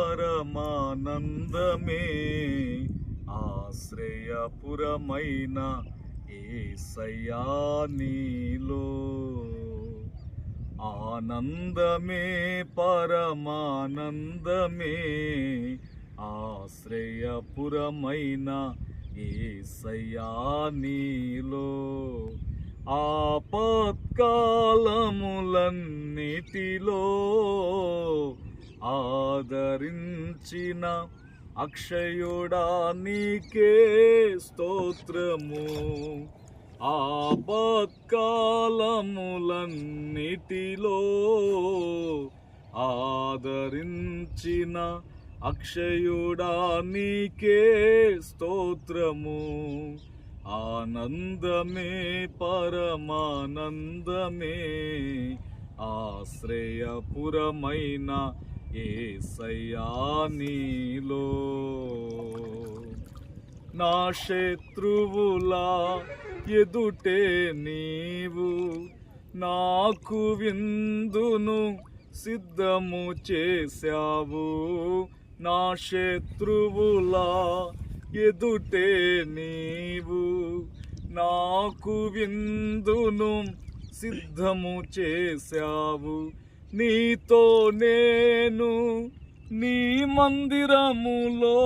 పరమానందమే ఆశ్రయపురమైన యేసయ్యా నీలో. ఆనందమే పరమానందమే ఆశ్రయపురమైన యేసయ్యా నీలో. ఆపత్కాలములన్నిటిలో ఆదరించిన అక్షయుడా నీకే స్తోత్రము. ఆపత్కాలములన్నిటిలో ఆదరించిన అక్షయుడా నీకే స్తోత్రము. ఆనందమే పరమానందమే ఆశ్రయపురమైన యేసయ్యా నీలో. నా శత్రువుల ఎదుటే నీవు నాకు విందును సిద్ధము చేశావు. నా శత్రువుల ఎదుటే నీవు నాకు విందును సిద్ధము చేశావు. నీతో నేను నీ మందిరములో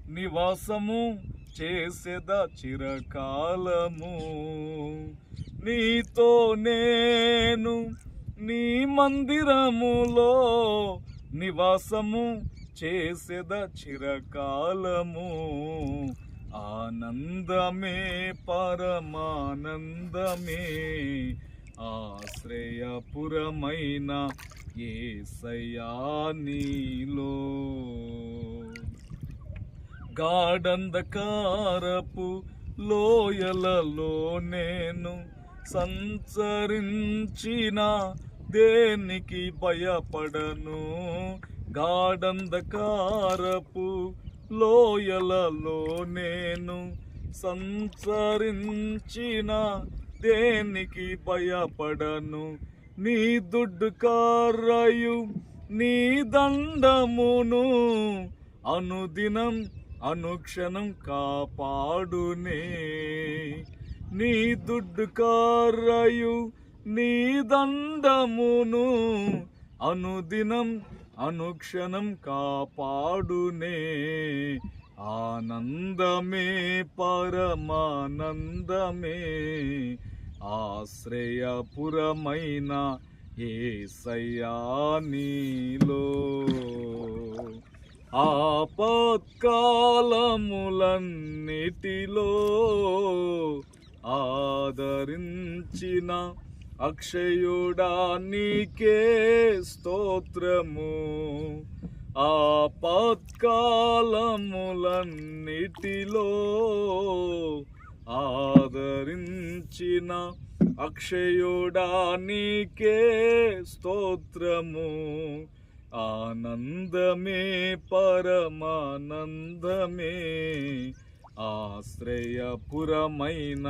నివాసము చేసేద చిరకాలము. నీతో నేను నీ మందిరములో నివాసము చేసేద చిరకాలము. ఆనందమే పరమానందమే ఆశ్రయపురమైన యేసయ్యా నీలో. గాఢంధకారపు లోయలలో నేను సంచరించిన దేనికి భయపడను. గాఢంధకారపు లోయలలో నేను సంచరించిన దేనికి భయపడను. నీ దుడ్డు కార్రయు నీ దండమును అనుదినం అనుక్షణం కాపాడునే. నీ దుడ్డు కార్రయు నీ దండమును అనుదినం అనుక్షణం కాపాడునే. ఆనందమే పరమానందమే ఆశ్రయపురమైన యేసయ్యా నీలో. ఆపత్కాలములన్నిటిలో ఆదరించిన అక్షయుడా నీకే స్తోత్రము. ఆపత్కాలములన్నిటిలో ఆదరించిన అక్షయుడా నీకే స్తోత్రము. ఆనందమే పరమానందమే ఆశ్రయపురమైన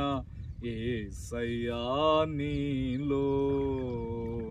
యేసయ్యా నీలో.